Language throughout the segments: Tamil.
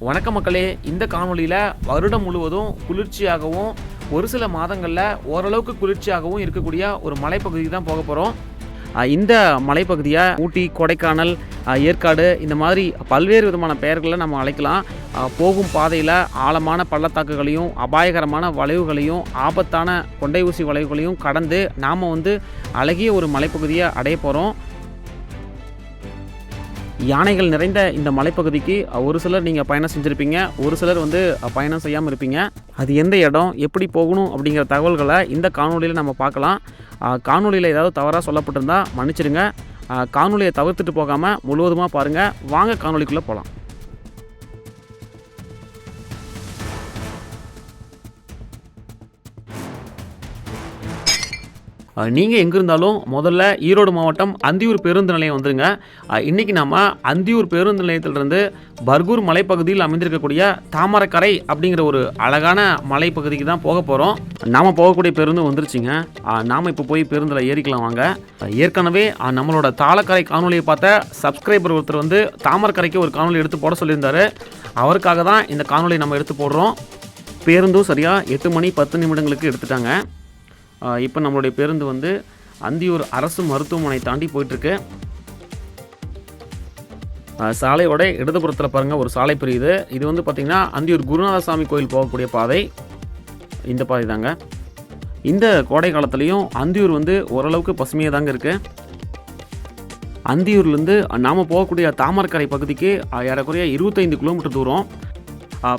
வணக்க மக்களே, இந்த காணொலியில் வருடம் முழுவதும் குளிர்ச்சியாகவும் ஒரு சில மாதங்களில் ஓரளவுக்கு குளிர்ச்சியாகவும் இருக்கக்கூடிய ஒரு மலைப்பகுதிக்கு தான் போக போகிறோம். இந்த மலைப்பகுதியை ஊட்டி, கொடைக்கானல், ஏற்காடு இந்த மாதிரி பல்வேறு விதமான பெயர்களை நம்ம அழைக்கலாம். போகும் பாதையில் ஆழமான பள்ளத்தாக்குகளையும் அபாயகரமான வளைவுகளையும் ஆபத்தான கொண்டை ஊசி வளைவுகளையும் கடந்து நாம் அழகிய ஒரு மலைப்பகுதியை அடைய போகிறோம். யானைகள் நிறைந்த இந்த மலைப்பகுதிக்கு ஒரு சிலர் நீங்கள் பயணம் செஞ்சுருப்பீங்க, ஒரு சிலர் பயணம் செய்யாமல் இருப்பீங்க. அது எந்த இடம், எப்படி போகணும் அப்படிங்கிற தகவல்களை இந்த காணொலியில் நம்ம பார்க்கலாம். காணொலியில் ஏதாவது தவறாக சொல்லப்பட்டிருந்தால் மன்னிச்சிடுங்க. காணொலியை தவிர்த்துட்டு போகாமல் முழுவதுமாக பாருங்கள். வாங்க காணொலிக்குள்ளே போகலாம். நீங்கள் எங்கே இருந்தாலும் முதல்ல ஈரோடு மாவட்டம் அந்தியூர் பேருந்து நிலையம் வந்துடுங்க. இன்றைக்கி நம்ம அந்தியூர் பேருந்து நிலையத்திலிருந்து பர்கூர் மலைப்பகுதியில் அமைந்திருக்கக்கூடிய தாமரைக்கரை அப்படிங்கிற ஒரு அழகான மலைப்பகுதிக்கு தான் போக போகிறோம். நாம் போகக்கூடிய பேருந்து வந்துருச்சுங்க. நாம் இப்போ போய் பேருந்தில் ஏறிக்கலாம் வாங்க. ஏற்கனவே நம்மளோட தாளக்கரை காணொலியை பார்த்த சப்ஸ்கிரைபர் ஒருத்தர் தாமரைக்கரைக்கு ஒரு காணொலி எடுத்து போட சொல்லியிருந்தார். அவருக்காக தான் இந்த காணொலியை நம்ம எடுத்து போடுறோம். பேருந்தும் சரியாக 8 மணி 10 நிமிடங்களுக்கு எடுத்துட்டாங்க. இப்போ நம்மளுடைய பேருந்து அந்தியூர் அரசு மருத்துவமனை தாண்டி போயிட்டுருக்கு. சாலையோட இடதுபுறத்தில் பாருங்கள் ஒரு சாலை பிரியுது. இது பார்த்திங்கன்னா அந்தியூர் குருநாதசாமி கோயில் போகக்கூடிய பாதை. இந்த பாதை தாங்க. இந்த கோடை காலத்துலேயும் அந்தியூர் ஓரளவுக்கு பசுமையாக தாங்க இருக்குது. அந்தியூர்லேருந்து நாம் போகக்கூடிய தாமரைக்கரை பகுதிக்கு ஏறக்குறைய 25 கிலோமீட்டர் தூரம்.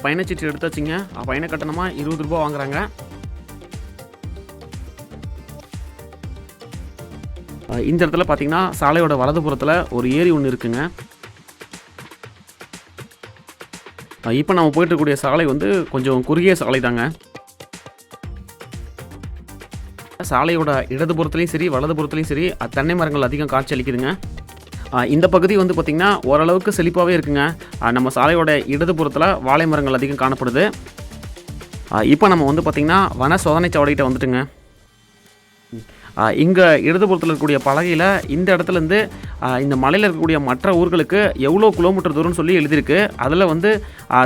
பயணச்சீட்டு எடுத்தாச்சுங்க. பயண கட்டணமாக 20 ரூபா வாங்குறாங்க. இந்த இடத்துல பார்த்திங்கன்னா சாலையோட வலதுபுறத்தில் ஒரு ஏரி ஒன்று இருக்குங்க. இப்போ நம்ம போயிட்டுருக்கூடிய சாலை கொஞ்சம் குறுகிய சாலை தாங்க. சாலையோட இடதுபுறத்துலையும் சரி வலதுபுறத்துலையும் சரி தென்னை மரங்கள் அதிகம் காட்சி அளிக்குதுங்க. இந்த பகுதி பார்த்திங்கன்னா ஓரளவுக்கு செழிப்பாகவே இருக்குங்க. நம்ம சாலையோட இடதுபுறத்தில் வாழை மரங்கள் அதிகம் காணப்படுது. இப்போ நம்ம பார்த்திங்கன்னா வன சோதனை சாவடிகிட்ட வந்துட்டுங்க. இங்கே இடதுபுறத்தில் இருக்கக்கூடிய பலகையில் இந்த இடத்துலேருந்து இந்த மலையில் இருக்கக்கூடிய மற்ற ஊர்களுக்கு எவ்வளோ கிலோமீட்டர் தூரம்னு சொல்லி எழுதியிருக்கு. அதில்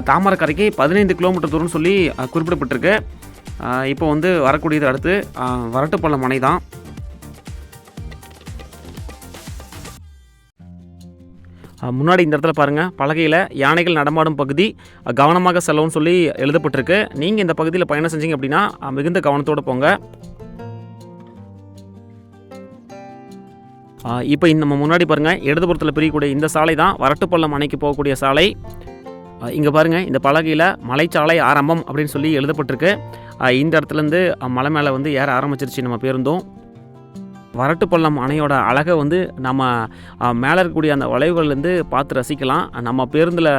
தாமரைக்கரைக்கு 15 கிலோமீட்டர் தூரம்னு சொல்லி குறிப்பிடப்பட்டிருக்கு. இப்போ வரக்கூடியது அடுத்து வரட்டுப்பள்ளம் மனை தான். முன்னாடி இந்த இடத்துல பாருங்கள் பலகையில் யானைகள் நடமாடும் பகுதி, கவனமாக செல்லவும்னு சொல்லி எழுதப்பட்டிருக்கு. நீங்கள் இந்த பகுதியில் பயணம் செஞ்சீங்க அப்படின்னா மிகுந்த கவனத்தோடு போங்க. இப்போ நம்ம முன்னாடி பாருங்கள் இடதுபுறத்தில் பிரியக்கூடிய இந்த சாலை தான் வரட்டுப்பள்ளம் அணைக்கு போகக்கூடிய சாலை. இங்கே பாருங்கள் இந்த பலகையில் மலைச்சாலை ஆரம்பம் அப்படின்னு சொல்லி எழுதப்பட்டிருக்கு. இந்த இடத்துலேருந்து மலை மேலே ஏற ஆரம்பிச்சிருச்சு நம்ம பேருந்தும். வரட்டுப்பள்ளம் அணையோட அழகை நம்ம மேலே இருக்கக்கூடிய அந்த வளைவுகள்லேருந்து பார்த்து ரசிக்கலாம். நம்ம பேருந்தில்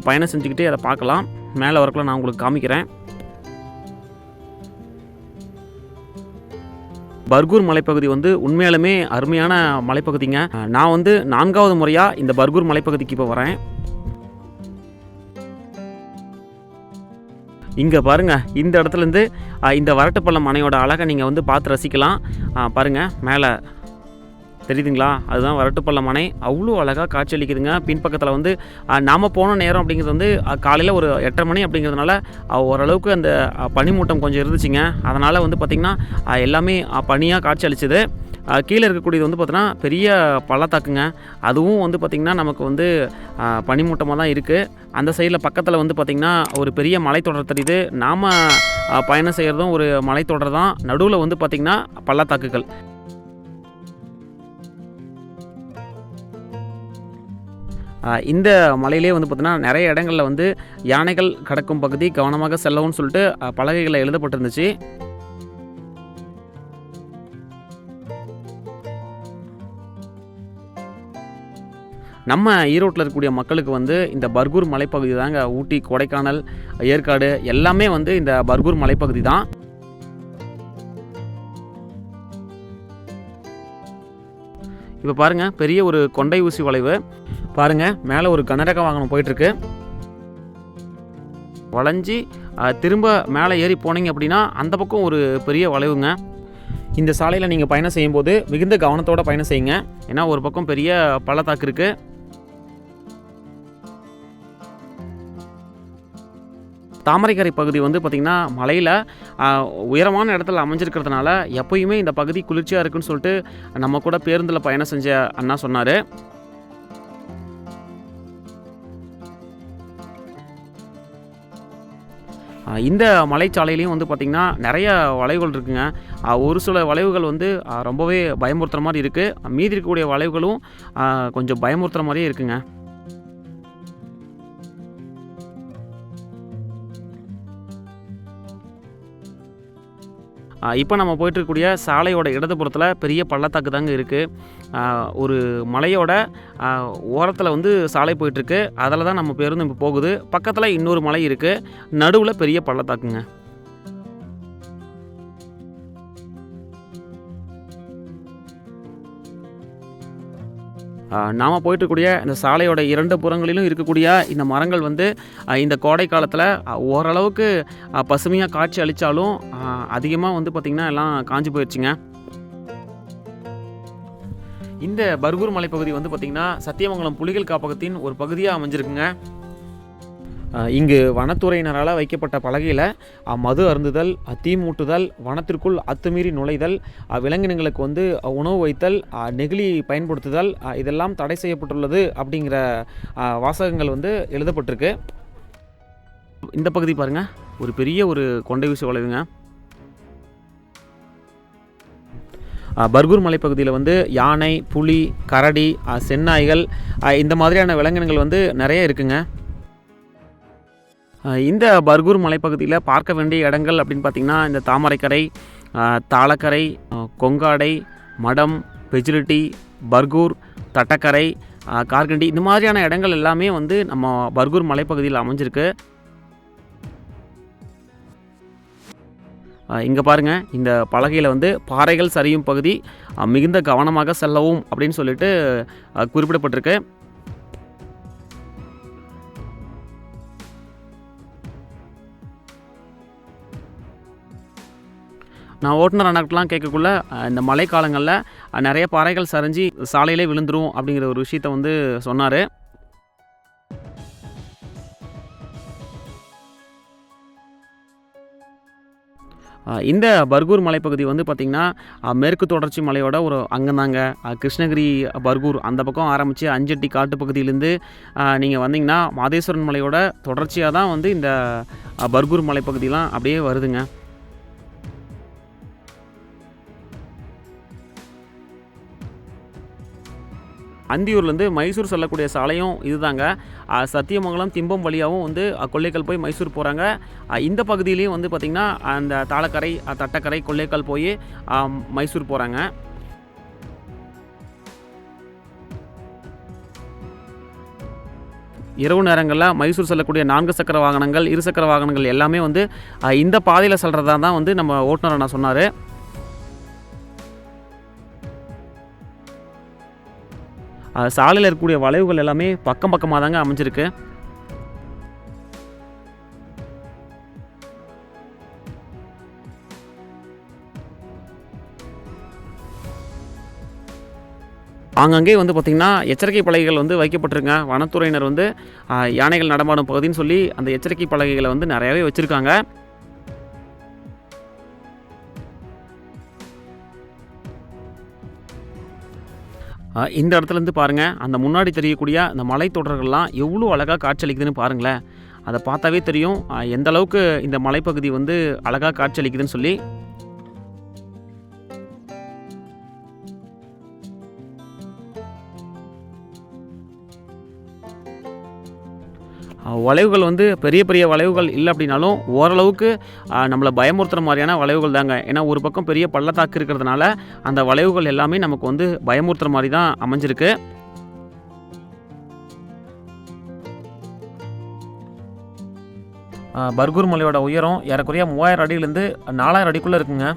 பயணம் செஞ்சுக்கிட்டே அதை பார்க்கலாம். மேலே வரக்குள்ள நான் உங்களுக்கு காமிக்கிறேன். பர்கூர் மலைப்பகுதி உண்மையாலுமே அருமையான மலைப்பகுதிங்க. நான் 4வது முறையாக இந்த பர்கூர் மலைப்பகுதிக்கு இப்போ வரேன். இங்கே பாருங்கள் இந்த இடத்துலேருந்து இந்த வரட்டுப்பள்ளம் அணையோட அழகை நீங்கள் பார்த்து ரசிக்கலாம். பாருங்கள் மேலே தெரியுதுங்களா, அதுதான் வரட்டுப்பள்ளம் அணை. அவ்வளோ அழகாக காட்சியளிக்குதுங்க. பின்பக்கத்தில் நாம் போன நேரம் அப்படிங்கிறது காலையில் ஒரு 8:30 மணி அப்படிங்கிறதுனால ஓரளவுக்கு அந்த பனிமூட்டம் கொஞ்சம் இருந்துச்சுங்க. அதனால் பார்த்திங்கன்னா எல்லாமே பனியாக காட்சி அளிச்சுது. கீழே இருக்கக்கூடியது பார்த்தீங்கன்னா பெரிய பள்ளத்தாக்குங்க. அதுவும் பார்த்திங்கன்னா நமக்கு பனிமூட்டமாக தான் இருக்குது. அந்த சைடில் பக்கத்தில் பார்த்திங்கன்னா ஒரு பெரிய மலைத்தொடர் தெரியுது. நாம் பயணம் செய்கிறதும் ஒரு மலைத்தொடர் தான். நடுவில் பார்த்திங்கன்னா பள்ளத்தாக்குகள். இந்த மலையிலே பார்த்தீங்கன்னா நிறைய இடங்களில் யானைகள் கடக்கும் பகுதி, கவனமாக செல்லவும்னு சொல்லிட்டு பலகைகளில் எழுதப்பட்டிருந்துச்சு. நம்ம ஈரோட்டில் இருக்கக்கூடிய மக்களுக்கு இந்த பர்கூர் மலைப்பகுதி தாங்க ஊட்டி, கொடைக்கானல், ஏற்காடு எல்லாமே இந்த பர்கூர் மலைப்பகுதி தான். இப்போ பாருங்கள் பெரிய ஒரு கொண்டை ஊசி வளைவு பாருங்கள். மேலே ஒரு கனரக வாகனம் போயிட்டுருக்கு. வளைஞ்சி திரும்ப மேலே ஏறி போனீங்க அப்படின்னா அந்த பக்கம் ஒரு பெரிய வளைவுங்க. இந்த சாலையில் நீங்கள் பயணம் செய்யும்போது மிகுந்த கவனத்தோடு பயணம் செய்யுங்க. ஏன்னா ஒரு பக்கம் பெரிய பள்ளத்தாக்கு இருக்குது. தாமரைக்கரை பகுதி வந்து பார்த்திங்கன்னா மலையில் உயரமான இடத்துல அமைஞ்சிருக்கிறதுனால எப்பயுமே இந்த பகுதி குளிர்ச்சியாக இருக்குன்னு சொல்லிட்டு நம்ம கூட பேருந்தில் பயணம் செஞ்ச அண்ணா சொன்னார். இந்த மலைச்சாலையிலையும் வந்து பார்த்திங்கன்னா நிறைய வளைவுகள் இருக்குங்க. ஒரு சில வளைவுகள் வந்து ரொம்பவே பயமுறுத்துகிற மாதிரி இருக்குது. மீதி இருக்கக்கூடிய வளைவுகளும் கொஞ்சம் பயமுறுத்துகிற மாதிரியே இருக்குங்க. இப்போ நம்ம போயிட்டுருக்கக்கூடிய சாலையோட இடதுபுறத்தில் பெரிய பள்ளத்தாக்கு தாங்க இருக்குது. ஒரு மலையோட ஓரத்தில் வந்து சாலை போயிட்டுருக்கு. அதில் தான் நம்ம பேருந்து இப்போ போகுது. பக்கத்தில் இன்னொரு மலை இருக்குது. நடுவில் பெரிய பள்ளத்தாக்குங்க. நாம் போயிட்டுக்கூடிய இந்த சாலையோட 2 புறங்களிலும் இருக்கக்கூடிய இந்த மரங்கள் வந்து இந்த கோடை காலத்தில் ஓரளவுக்கு பசுமையாக காட்சி அளித்தாலும் அதிகமாக வந்து பார்த்திங்கன்னா எல்லாம் காஞ்சி போயிடுச்சுங்க. இந்த பர்கூர் மலைப்பகுதி வந்து பார்த்திங்கன்னா சத்தியமங்கலம் புலிகள் காப்பகத்தின் ஒரு பகுதியாக அமைஞ்சிருக்குங்க. இங்கு வனத்துறையினரால் வைக்கப்பட்ட பலகையில் மது அருந்துதல், தீ மூட்டுதல், வனத்திற்குள் அத்துமீறி நுழைதல், விலங்கினங்களுக்கு வந்து உணவு வைத்தல், நெகிழி பயன்படுத்துதல் இதெல்லாம் தடை செய்யப்பட்டுள்ளது அப்படிங்கிற வாசகங்கள் வந்து எழுதப்பட்டிருக்கு. இந்த பகுதி பாருங்கள், ஒரு பெரிய ஒரு கொண்டை ஊசி வளைவுங்க. பர்கூர் மலைப்பகுதியில் வந்து யானை, புலி, கரடி, செந்நாய்கள் இந்த மாதிரியான விலங்கினங்கள் வந்து நிறைய இருக்குங்க. இந்த பர்கூர் மலைப்பகுதியில் பார்க்க வேண்டிய இடங்கள் அப்படின்னு பார்த்திங்கன்னா இந்த தாமரைக்கரை, தாளக்கரை, கொங்காடை, மடம், பெஜிலிட்டி, பர்கூர், தட்டக்கரை, கார்கண்டி இந்த மாதிரியான இடங்கள் எல்லாமே வந்து நம்ம பர்கூர் மலைப்பகுதியில் அமைஞ்சிருக்கு. இங்கே பாருங்கள், இந்த பலகையில் வந்து பாறைகள் சரியும் பகுதி, மிகுந்த கவனமாக செல்லவும் அப்படின்னு சொல்லிட்டு குறிப்பிடப்பட்டிருக்கு. நான் ஓட்டுநர் அண்ணாக்கிட்டலாம் கேட்கக்குள்ள இந்த மழை காலங்களில் நிறைய பாறைகள் சரிஞ்சு சாலையிலே விழுந்துரும் அப்படிங்கிற ஒரு விஷயத்த வந்து சொன்னார். இந்த பர்கூர் மலைப்பகுதி வந்து பார்த்திங்கன்னா மேற்கு தொடர்ச்சி மலையோட ஒரு அங்கந்தாங்க. கிருஷ்ணகிரி பர்கூர் அந்த பக்கம் ஆரம்பித்து அஞ்சட்டி காட்டு பகுதியிலேருந்து நீங்கள் வந்தீங்கன்னா மாதேஸ்வரன் மலையோட தொடர்ச்சியாக தான் வந்து இந்த பர்கூர் மலைப்பகுதியெலாம் அப்படியே வருதுங்க. அந்தியூர்லேருந்து மைசூர் செல்லக்கூடிய சாலையும் இதுதாங்க. சத்தியமங்கலம் திம்பம் வழியாகவும் வந்து கொள்ளைக்கல் போய் மைசூர் போகிறாங்க. இந்த பகுதியிலையும் வந்து பார்த்திங்கன்னா அந்த தாளக்கரை, தட்டக்கரை, கொள்ளைக்கல் போய் மைசூர் போகிறாங்க. இரவு நேரங்களில் மைசூர் செல்லக்கூடிய 4 சக்கர வாகனங்கள், 2 சக்கர வாகனங்கள் எல்லாமே வந்து இந்த பாதையில் செல்கிறதா தான் வந்து நம்ம ஓட்டுநர் நான் சொன்னார். சாலையில் இருக்கக்கூடிய வளைவுகள் எல்லாமே பக்கம் பக்கமாக தாங்க அமைஞ்சிருக்கு. ஆங்கங்கே வந்து பார்த்திங்கன்னா எச்சரிக்கை பலகைகள் வந்து வைக்கப்பட்டிருங்க. வனத்துறையினர் வந்து யானைகள் நடமாடும் பகுதின்னு சொல்லி அந்த எச்சரிக்கை பலகைகளை வந்து நிறையாவே வச்சுருக்காங்க. இந்த இடத்துலேருந்து பாருங்கள், அந்த முன்னாடி தெரியக்கூடிய அந்த மலைத்தொடர்கள்லாம் எவ்வளோ அழகாக காட்சியளிக்குதுன்னு பாருங்களேன். அதை பார்த்தாவே தெரியும் எந்த அளவுக்கு இந்த மலைப்பகுதி வந்து அழகாக காட்சியளிக்குதுன்னு சொல்லி. வளைவுகள் வந்து பெரிய பெரிய வளைவுகள் இல்லை அப்படின்னாலும் ஓரளவுக்கு நம்மளை பயமுறுத்துகிற மாதிரியான வளைவுகள் தாங்க. ஏன்னா ஒரு பக்கம் பெரிய பள்ளத்தாக்கு இருக்கிறதுனால அந்த வளைவுகள் எல்லாமே நமக்கு வந்து பயமுறுத்துகிற மாதிரி தான் அமைஞ்சிருக்கு. பர்கூர் மலையோட உயரம் ஏறக்குறைய 3000 அடியிலேருந்து 4000 அடிக்குள்ளே இருக்குங்க.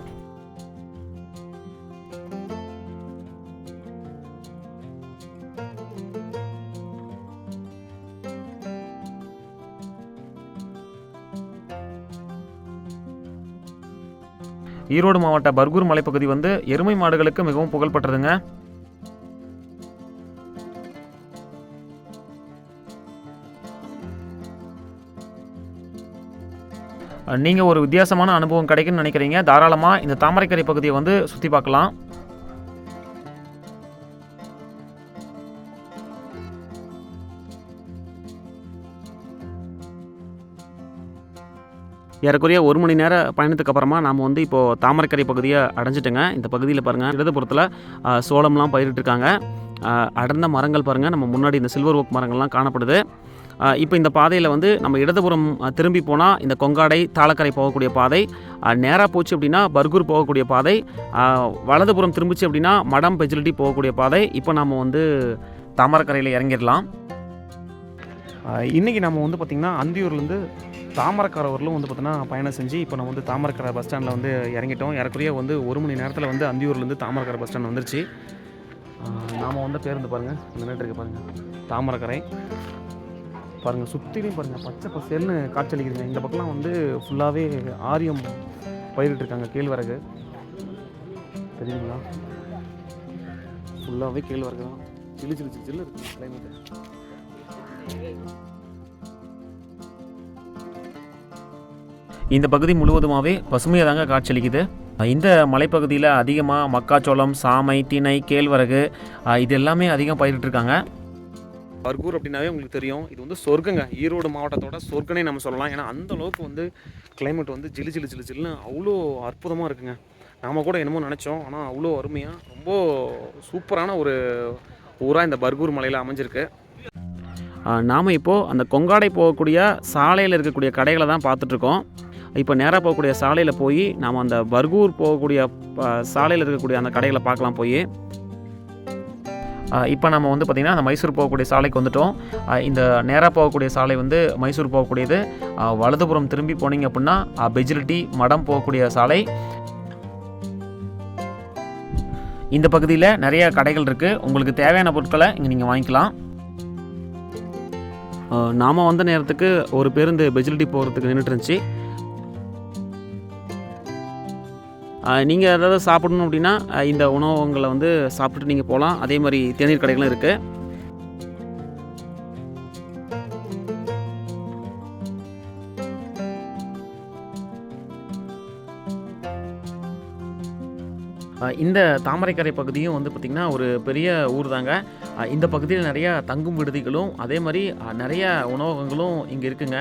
ஈரோடு மாவட்ட பர்கூர் மலைப்பகுதி வந்து எருமை மாடுகளுக்கு மிகவும் புகழ்பெற்றதுங்க. நீங்கள் ஒரு வித்தியாசமான அனுபவம் கிடைக்குன்னு நினைக்கிறீங்க, தாராளமாக இந்த தாமரைக்கரை பகுதியை வந்து சுற்றி பார்க்கலாம். ஏறக்குறைய 1 மணி நேர பயணத்துக்கு அப்புறமா நாம் வந்து இப்போது தாமரைக்கரை பகுதியை அடைஞ்சிட்டுங்க. இந்த பகுதியில் பாருங்கள், இடதுபுறத்தில் சோளம்லாம் பயிரிட்டுருக்காங்க. அடர்ந்த மரங்கள் பாருங்கள், நம்ம முன்னாடி இந்த சில்வர் ஓக் மரங்கள்லாம் காணப்படுது. இப்போ இந்த பாதையில் வந்து நம்ம இடதுபுறம் திரும்பி போனால் இந்த கொங்காடை தாளக்கரை போகக்கூடிய பாதை, நேராக போச்சு அப்படின்னா பர்கூர் போகக்கூடிய பாதை, வலதுபுறம் திரும்பிச்சு அப்படின்னா மடம் பெஜிலிட்டி போகக்கூடிய பாதை. இப்போ நம்ம வந்து தாமரைக்கரையில் இறங்கிடலாம். இன்றைக்கி நம்ம வந்து பார்த்திங்கன்னா அந்தியூர்லேருந்து தாமரைக்கரை வரலும் வந்து பார்த்தீங்கன்னா பயணம் செஞ்சு இப்போ நம்ம வந்து தாமரைக்கரை பஸ் ஸ்டாண்டில் வந்து இறங்கிட்டோம். ஏறக்குறைய வந்து 1 மணி நேரத்தில் வந்து அந்தியூர்லேருந்து தாமரைக்கரை பஸ் ஸ்டாண்ட் வந்துருச்சு. நாம் வந்து பேருந்து பாருங்கள் நின்றுட்டு இருக்கு பாருங்கள், தாமரைக்கரை பாருங்கள், சுற்றிலையும் பாருங்கள் பச்சை பசேல்னு காய்ச்சலிக்குதுங்க. இந்த பக்கம்லாம் வந்து ஃபுல்லாகவே ஆரியம் பயிரிட்டுருக்காங்க, கேழ்வரகு தெரியுங்களா, ஃபுல்லாகவே கேழ்வரகு தான். சில்லு சில்லு சில்லு சில்லு இருக்குது கிளைமேட்டு. இந்த பகுதி முழுவதுமாகவே பசுமையாக தாங்க காட்சியளிக்குது. இந்த மலைப்பகுதியில் அதிகமாக மக்காச்சோளம், சாமை, திணை, கேழ்வரகு இது எல்லாமே அதிகம் பயிரிட்டுருக்காங்க. பர்கூர் அப்படின்னாவே உங்களுக்கு தெரியும், இது வந்து சொர்க்கங்க. ஈரோடு மாவட்டத்தோட சொர்க்கனே நம்ம சொல்லலாம். ஏன்னா அந்த அளவுக்கு வந்து கிளைமேட் வந்து ஜிலு ஜிலு ஜிலு ஜில்லுன்னு அவ்வளோ அற்புதமாக இருக்குங்க. நாம் கூட என்னமோ நினச்சோம், ஆனால் அவ்வளோ அருமையாக ரொம்ப சூப்பரான ஒரு ஊராக இந்த பர்கூர் மலையில் அமைஞ்சிருக்கு. நாம் இப்போது அந்த கொங்காடை போகக்கூடிய சாலையில் இருக்கக்கூடிய கடைகளை தான் பார்த்துட்ருக்கோம். இப்போ நேராக போகக்கூடிய சாலையில் போய் நாம் அந்த பர்கூர் போகக்கூடிய சாலையில் இருக்கக்கூடிய அந்த கடைகளை பார்க்கலாம் போய். இப்போ நம்ம வந்து பார்த்திங்கன்னா அந்த மைசூர் போகக்கூடிய சாலைக்கு வந்துட்டோம். இந்த நேராக போகக்கூடிய சாலை வந்து மைசூர் போகக்கூடியது. வலதுபுறம் திரும்பி போனீங்க அப்படின்னா பெஜிலிட்டி மடம் போகக்கூடிய சாலை. இந்த பகுதியில் நிறைய கடைகள் இருக்குது. உங்களுக்கு தேவையான பொருட்களை இங்கே நீங்கள் வாங்கிக்கலாம். நாம் வந்த நேரத்துக்கு ஒரு பேருந்து பெஜிலிட்டி போகிறதுக்கு நின்றுட்டு இருந்துச்சு. நீங்கள் ஏதாவது சாப்பிடணும் அப்படின்னா இந்த உணவகங்களை வந்து சாப்பிட்டுட்டு நீங்கள் போகலாம். அதே மாதிரி தேநீர் கடைகளும் இருக்குது. இந்த தாமரைக்கரை பகுதியும் வந்து பார்த்திங்கன்னா ஒரு பெரிய ஊர் தாங்க. இந்த பகுதியில் நிறையா தங்கும் விடுதிகளும் அதே மாதிரி நிறைய உணவகங்களும் இங்கே இருக்குங்க.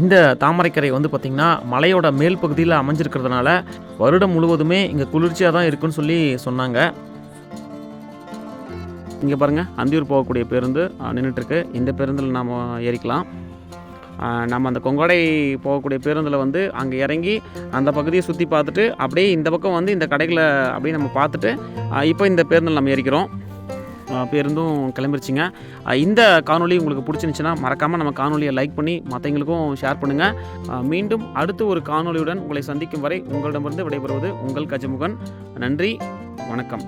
இந்த தாமரைக்கரை வந்து பார்த்திங்கன்னா மலையோட மேல் பகுதியில் அமைஞ்சிருக்கிறதுனால வருடம் முழுவதுமே இங்கே குளிர்ச்சியாக தான் இருக்குன்னு சொல்லி சொன்னாங்க. இங்கே பாருங்கள், அந்தியூர் போகக்கூடிய பேருந்து நின்றுட்டுருக்கு. இந்த பேருந்தில் நாம் ஏறிக்கலாம். நம்ம அந்த கொங்காடை போகக்கூடிய பேருந்தில் வந்து அங்கே இறங்கி அந்த பகுதியை சுற்றி பார்த்துட்டு அப்படியே இந்த பக்கம் வந்து இந்த கடைகளை அப்படியே நம்ம பார்த்துட்டு இப்போ இந்த பேருந்தில் நம்ம ஏறிக்கிறோம். பேருந்தும் கிளம்பிருச்சிங்க. இந்த காணொலி உங்களுக்கு பிடிச்சிருந்துச்சுன்னா மறக்காமல் நம்ம காணொலியை லைக் பண்ணி மற்றவங்களுக்கும் ஷேர் பண்ணுங்கள். மீண்டும் அடுத்து ஒரு காணொலியுடன் உங்களை சந்திக்கும் வரை உங்களிடமிருந்து விடைபெறுவது உங்கள் கஜமுகன். நன்றி, வணக்கம்.